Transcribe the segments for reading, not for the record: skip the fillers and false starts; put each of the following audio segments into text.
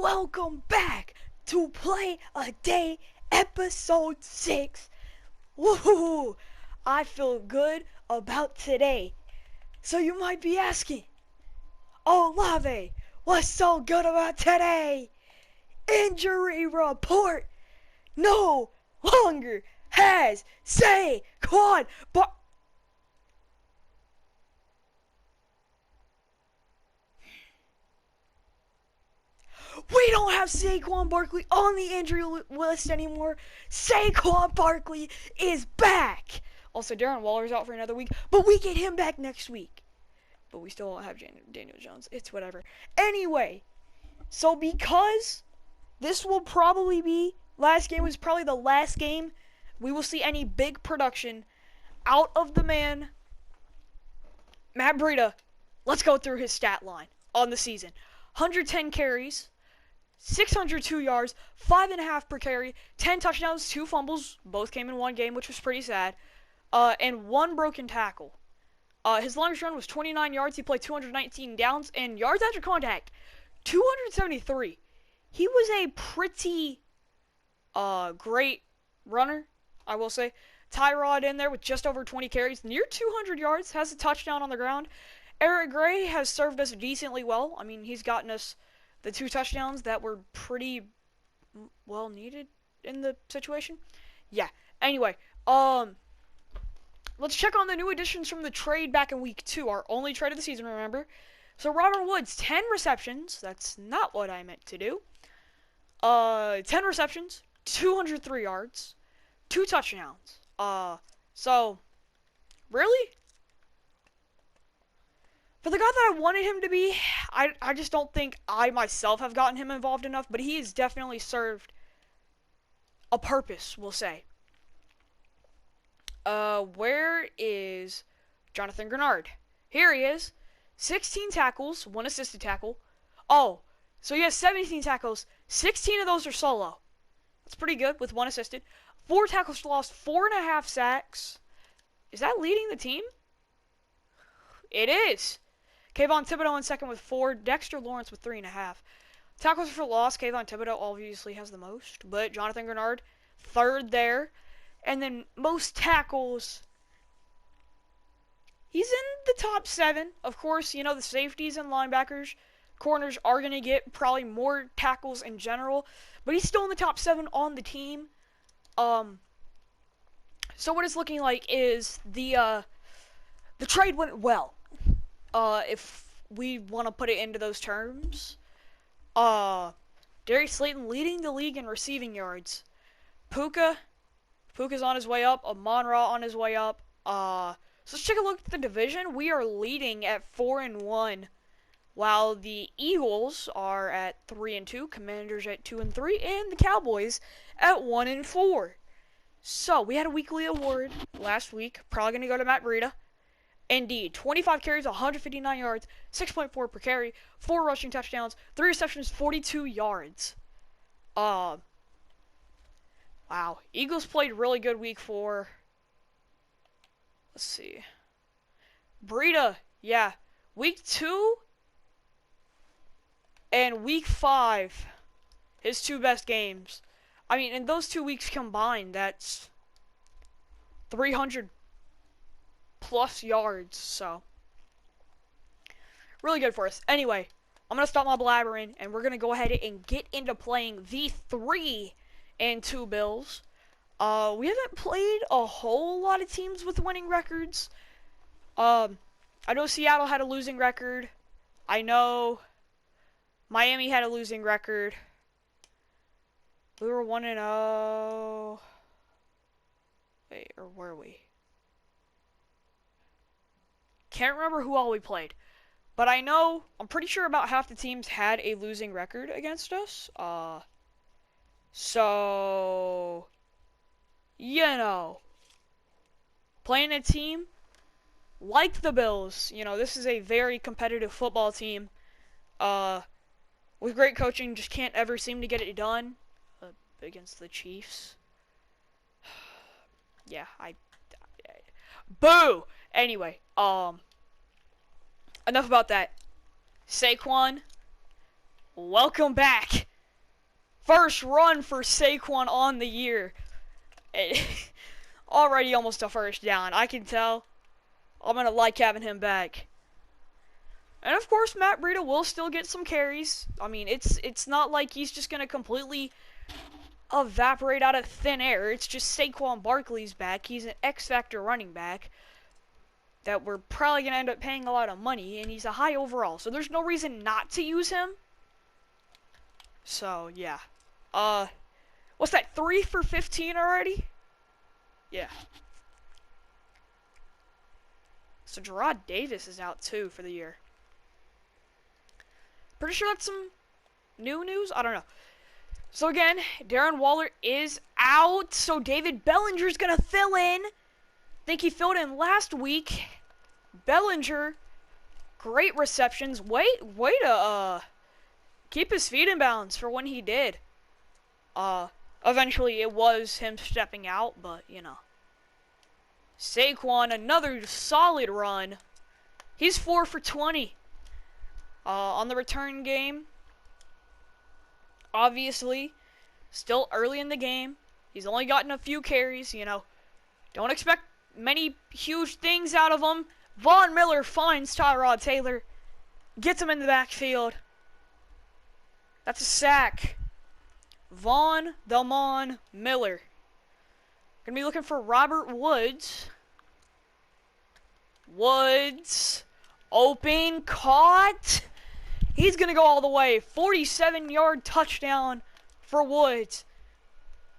welcome back to Play a Day episode 6. Woohoo! I feel good about today. So you might be asking, Olave, what's so good about today? Injury report no longer has Saquon, but we don't have Saquon Barkley on the injury list anymore. Saquon Barkley is back. Also, Darren Waller's out for another week, but we get him back next week. But we still don't have Daniel Jones. It's whatever. Anyway, so because this will probably be, last game was probably the last game we will see any big production out of the man, Matt Breida. Let's go through his stat line on the season. 110 carries, 602 yards, 5.5 per carry, 10 touchdowns, 2 fumbles, both came in one game, which was pretty sad, and 1 broken tackle. His longest run was 29 yards. He played 219 downs, and yards after contact, 273. He was a pretty great runner, I will say. Tyrod in there with just over 20 carries, near 200 yards, has a touchdown on the ground. Eric Gray has served us decently well. I mean, he's gotten us the 2 touchdowns that were pretty well needed in the situation. Yeah. Anyway, let's check on the new additions from the trade back in week 2, our only trade of the season, remember. So Robert Woods, 10 receptions. That's not what I meant to do. 10 receptions, 203 yards, 2 touchdowns. So really, for the guy that I wanted him to be, I just don't think I myself have gotten him involved enough, but he has definitely served a purpose, we'll say. Where is Jonathan Grenard? Here he is. 16 tackles, 1 assisted tackle. Oh, so he has 17 tackles. 16 of those are solo. That's pretty good with 1 assisted. 4 tackles for loss, 4.5 sacks. Is that leading the team? It is. Kayvon Thibodeau in second with 4. Dexter Lawrence with 3.5. Tackles for loss, Kayvon Thibodeau obviously has the most, but Jonathan Grenard, 3rd there. And then most tackles, he's in the top 7. Of course, you know, the safeties and linebackers, corners are going to get probably more tackles in general, but he's still in the top 7 on the team. So what it's looking like is the trade went well. If we want to put it into those terms. Darius Slayton leading the league in receiving yards. Puka's on his way up. Amon-Ra on his way up. So let's take a look at the division. We are leading at 4-1, while the Eagles are at 3-2, Commanders at 2-3, and the Cowboys at 1-4. So we had a weekly award last week. Probably gonna go to Matt Breida. Indeed, 25 carries, 159 yards, 6.4 per carry, 4 rushing touchdowns, 3 receptions, 42 yards. Wow. Eagles played really good week 4. Let's see. Breida, yeah. Week 2 and week 5, his 2 best games. I mean, in those 2 weeks combined, that's 300 plus yards, so really good for us. Anyway, I'm going to stop my blabbering, and we're going to go ahead and get into playing the 3-2 Bills. We haven't played a whole lot of teams with winning records. I know Seattle had a losing record. I know Miami had a losing record. We were 1-0. Wait, or were we? Can't remember who all we played. But I know, I'm pretty sure about half the teams had a losing record against us. So, you know, playing a team like the Bills, you know, this is a very competitive football team. With great coaching, just can't ever seem to get it done. Against the Chiefs. Yeah, boo! Anyway, enough about that. Saquon, welcome back first run for Saquon on the year. Already almost a first down. I can tell. I'm going to like having him back. And of course, Matt Breida will still get some carries. I mean, it's not like he's just going to completely evaporate out of thin air. It's just Saquon Barkley's back. He's an X-Factor running back that we're probably going to end up paying a lot of money, and he's a high overall. So there's no reason not to use him. So, yeah. What's that, 3 for 15 already? Yeah. So Gerard Davis is out too for the year. Pretty sure that's some new news? I don't know. So again, Darren Waller is out. So David Bellinger's going to fill in. Think he filled in last week. Bellinger, great receptions. Way to keep his feet in bounds for when he did. Eventually it was him stepping out, but you know. Saquon, another solid run. He's 4 for 20 on the return game. Obviously, still early in the game. He's only gotten a few carries, you know. Don't expect many huge things out of him. Von Miller finds Tyrod Taylor. Gets him in the backfield. That's a sack. Von Miller. Gonna be looking for Robert Woods. Woods. Open. Caught. He's gonna go all the way. 47-yard touchdown for Woods.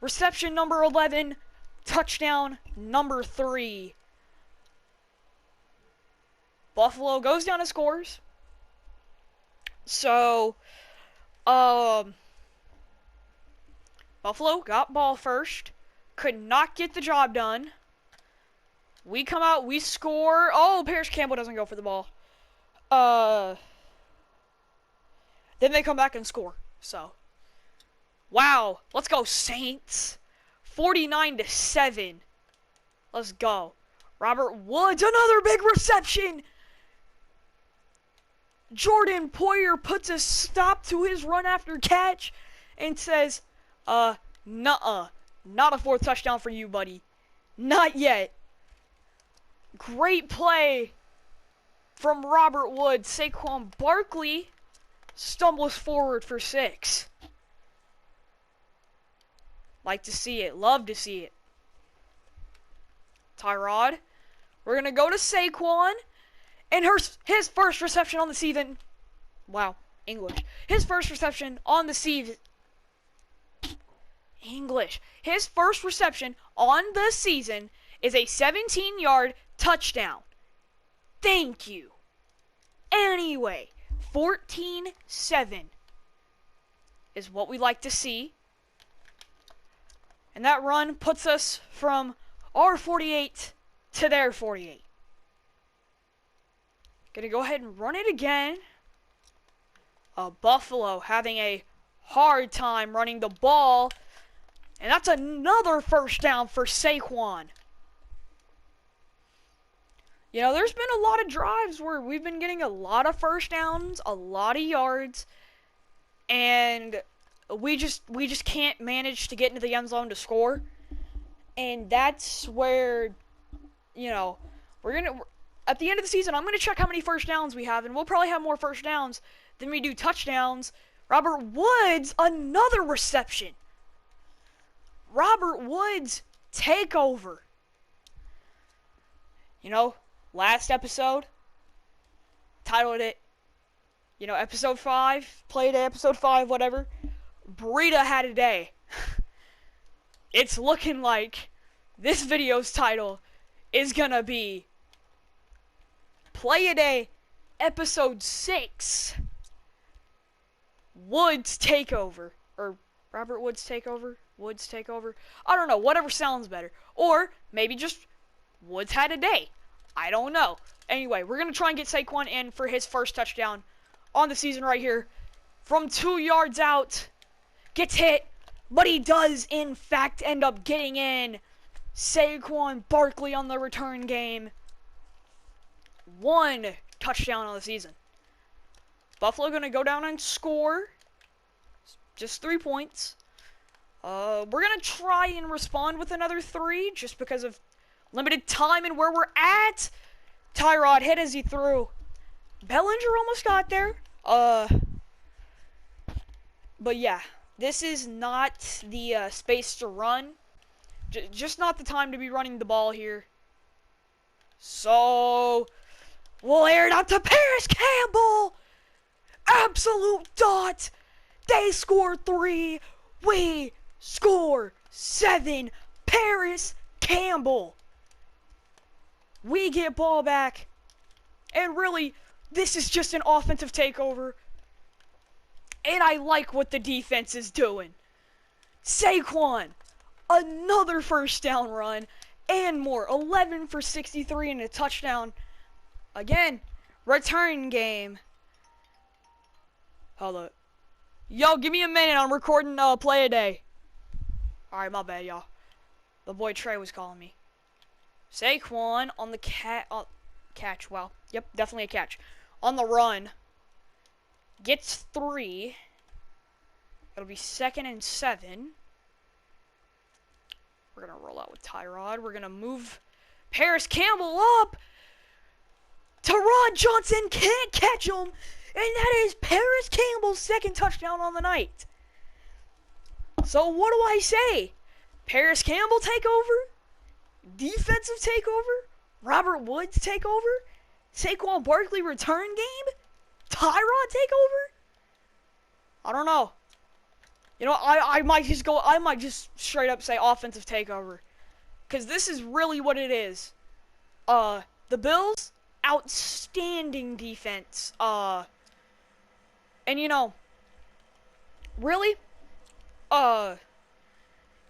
Reception number 11. Touchdown number 3. Buffalo goes down and scores. So, Buffalo got ball first. Could not get the job done. We come out, we score. Oh, Paris Campbell doesn't go for the ball. Then they come back and score. So, wow. Let's go, Saints. 49-7. Let's go. Robert Woods, another big reception. Jordan Poyer puts a stop to his run after catch and says, nuh-uh. Not a 4th touchdown for you, buddy. Not yet. Great play from Robert Woods. Saquon Barkley stumbles forward for 6. Like to see it. Love to see it. Tyrod. We're going to go to Saquon. And his first reception on the season. Wow. English. His first reception on the season. English. His first reception on the season is a 17-yard touchdown. Thank you. Anyway, 14-7 is what we like to see. And that run puts us from our 48 to their 48. Gonna go ahead and run it again. Buffalo having a hard time running the ball. And that's another first down for Saquon. You know, there's been a lot of drives where we've been getting a lot of first downs, a lot of yards, and we just can't manage to get into the end zone to score. And that's where, you know, at the end of the season, I'm going to check how many first downs we have, and we'll probably have more first downs than we do touchdowns. Robert Woods, another reception. Robert Woods, takeover. You know, last episode, titled it, you know, episode 5, played episode 5, whatever. Breida had a day. It's looking like this video's title is gonna be Play a Day, episode 6, Woods takeover, or Robert Woods takeover, Woods takeover. I don't know, whatever sounds better. Or maybe just Woods had a day. I don't know. Anyway, we're gonna try and get Saquon in for his first touchdown on the season right here. From 2 yards out, gets hit, but he does in fact end up getting in. Saquon Barkley on the return game. 1 touchdown on the season. Buffalo gonna go down and score. Just 3 points. We're going to try and respond with another 3 just because of limited time and where we're at. Tyrod hit as he threw. Bellinger almost got there. But yeah, this is not the space to run. Just not the time to be running the ball here. So, we'll air it out to Paris Campbell. Absolute dot. They score 3. We score 7. Paris Campbell. We get ball back. And really, this is just an offensive takeover. And I like what the defense is doing. Saquon, another first down run and more. 11 for 63 and a touchdown. Again, return game. Hold up. Yo, give me a minute. I'm recording play a day. Alright, my bad, y'all. The boy Trey was calling me. Saquon on the catch. Well, yep, definitely a catch. On the run. Gets 3. It'll be 2nd and 7. We're going to roll out with Tyrod. We're going to move Paris Campbell up. Tyrod Johnson can't catch him. And that is Paris Campbell's 2nd touchdown on the night. So what do I say? Paris Campbell take over? Defensive takeover? Robert Woods take over? Saquon Barkley return game? Tyrod take over? I don't know. You know, I might just straight up say offensive takeover. Because this is really what it is. The Bills, outstanding defense. And you know, really,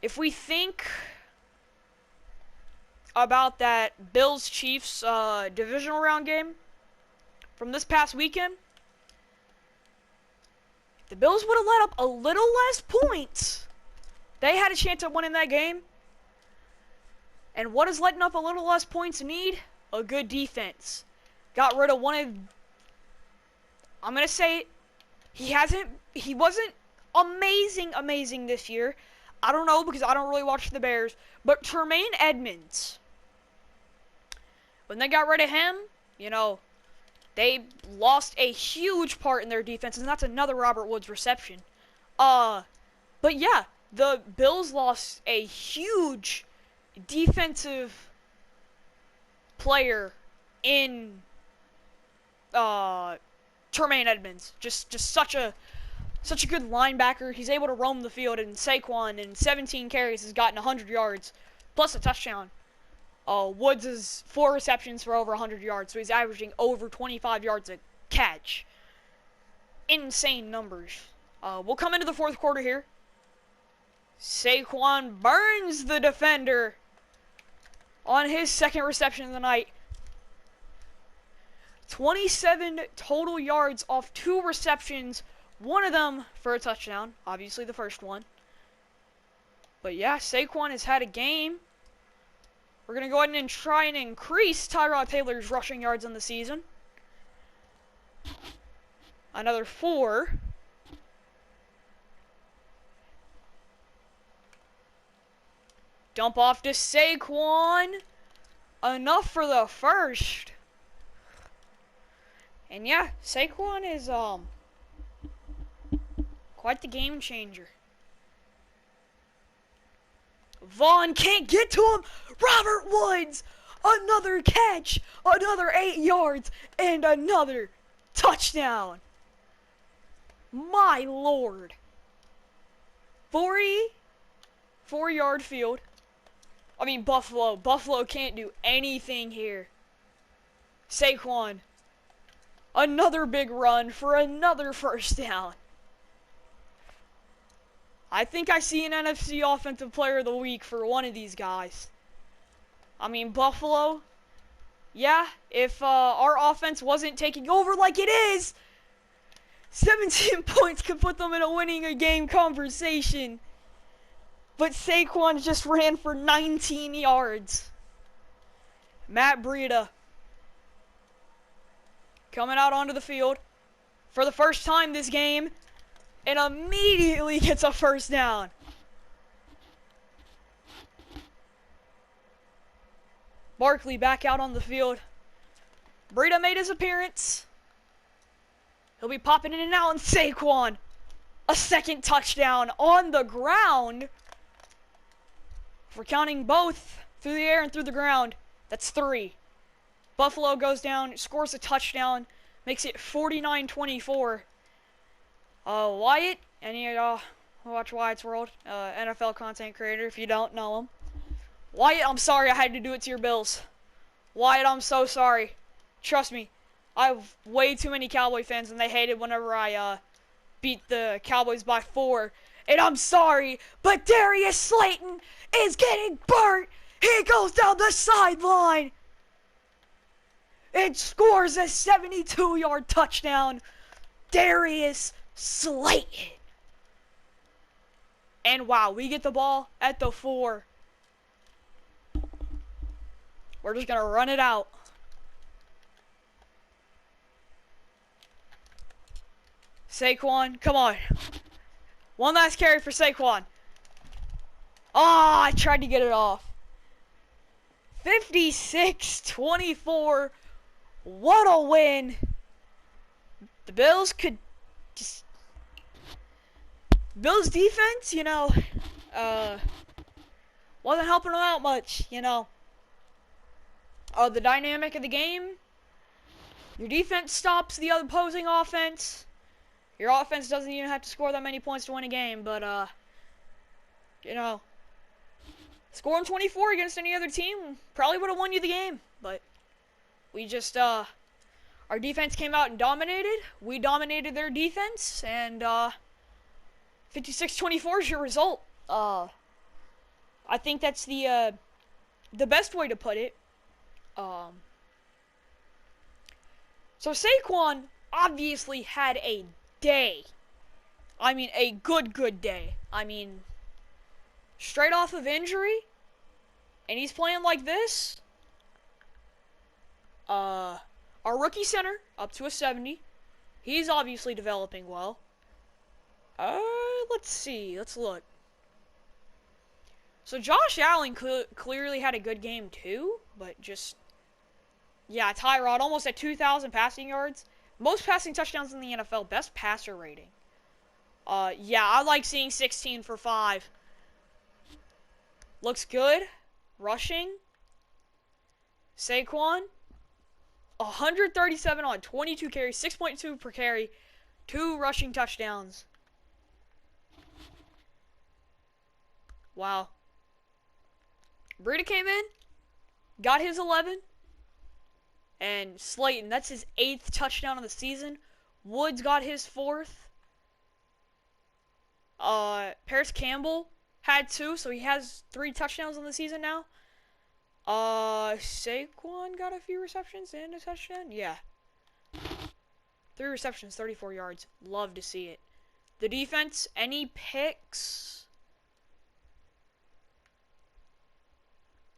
if we think about that Bills-Chiefs divisional round game from this past weekend, if the Bills would have let up a little less points, they had a chance at winning that game. And what does letting up a little less points need? A good defense. Got rid of one of, I'm going to say it, he wasn't amazing this year. I don't know because I don't really watch the Bears. But Tremaine Edmonds, when they got rid of him, you know, they lost a huge part in their defense, and that's another Robert Woods reception. But yeah, the Bills lost a huge defensive player in Tremaine Edmonds. Just such a good linebacker. He's able to roam the field, and Saquon in 17 carries has gotten 100 yards plus a touchdown. Woods is 4 receptions for over 100 yards, so he's averaging over 25 yards a catch. Insane numbers. We'll come into the fourth quarter here. Saquon burns the defender on his 2nd reception of the night. 27 total yards off 2 receptions, one of them for a touchdown, obviously the first one. But yeah, Saquon has had a game. We're going to go ahead and try and increase Tyrod Taylor's rushing yards on the season. Another 4. Dump off to Saquon. Enough for the first. And yeah, Saquon is quite the game changer. Vaughn can't get to him. Robert Woods, another catch, another 8 yards, and another touchdown. My lord. 44-yard field. I mean, Buffalo. Buffalo can't do anything here. Saquon, another big run for another first down. I think I see an NFC Offensive Player of the Week for one of these guys. I mean, Buffalo, yeah, if our offense wasn't taking over like it is, 17 points could put them in a winning a game conversation. But Saquon just ran for 19 yards. Matt Breida coming out onto the field for the first time this game. and immediately gets a first down. Barkley back out on the field. Breida made his appearance. He'll be popping in and out, and Saquon, a second touchdown on the ground. If we're counting both through the air and through the ground, that's 3. Buffalo goes down, scores a touchdown, makes it 49-24. Wyatt, any of y'all watch Wyatt's World, NFL content creator, if you don't know him. Wyatt, I'm sorry I had to do it to your Bills. Wyatt, I'm so sorry. Trust me, I have way too many Cowboy fans, and they hated whenever I beat the Cowboys by 4. And I'm sorry, but Darius Slayton is getting burnt. He goes down the sideline and scores a 72-yard touchdown. Darius Slayton. And wow, we get the ball at the 4. We're just going to run it out. Saquon, come on. One last carry for Saquon. I tried to get it off. 56-24. What a win. The Bills could just... Bills defense, wasn't helping them out much, The dynamic of the game. Your defense stops the opposing offense. Your offense doesn't even have to score that many points to win a game, but, scoring 24 against any other team probably would have won you the game, but we just, our defense came out and dominated. We dominated their defense, and, 56-24 is your result. I think that's the best way to put it. So Saquon obviously had a day. I mean, a good day. I mean, straight off of injury, and he's playing like this. Our rookie center, up to a 70. He's obviously developing well. Let's see. Let's look. So Josh Allen clearly had a good game too, but just... Yeah, Tyrod, almost at 2,000 passing yards. Most passing touchdowns in the NFL. Best passer rating. Yeah, I like seeing 16 for 5. Looks good. Rushing. Saquon. 137 on 22 carries. 6.2 per carry. 2 rushing touchdowns. Wow. Breida came in. Got his 11. And Slayton, that's his 8th touchdown of the season. Woods got his 4th. Paris Campbell had 2, so he has 3 touchdowns on the season now. Saquon got a few receptions and a touchdown. Yeah. 3 receptions, 34 yards. Love to see it. The defense, any picks?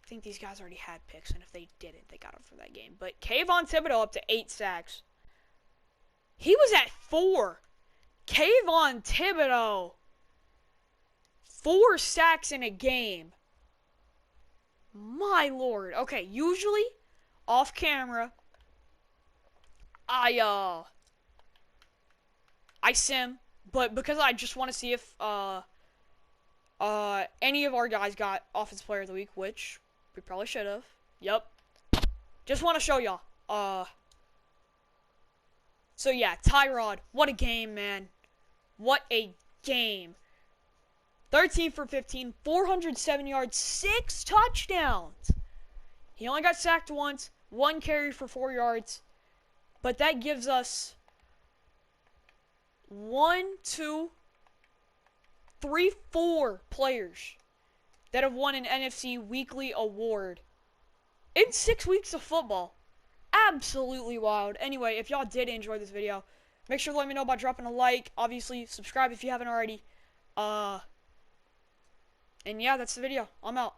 I think these guys already had picks, and if they didn't, they got them for that game. But Kayvon Thibodeau up to 8 sacks. He was at 4. Kayvon Thibodeau. 4 sacks in a game. My lord. Okay, usually, off camera, I sim, but because I just want to see if, any of our guys got Offensive Player of the Week, which... we probably should have. Yep. Just want to show y'all. So yeah, Tyrod. What a game, man. What a game. 13 for 15, 407 yards, 6 touchdowns. He only got sacked once, 1 carry for 4 yards. But that gives us 4 players that have won an NFC Weekly Award in 6 weeks of football. Absolutely wild. Anyway, if y'all did enjoy this video, make sure to let me know by dropping a like. Obviously, subscribe if you haven't already. And yeah, that's the video. I'm out.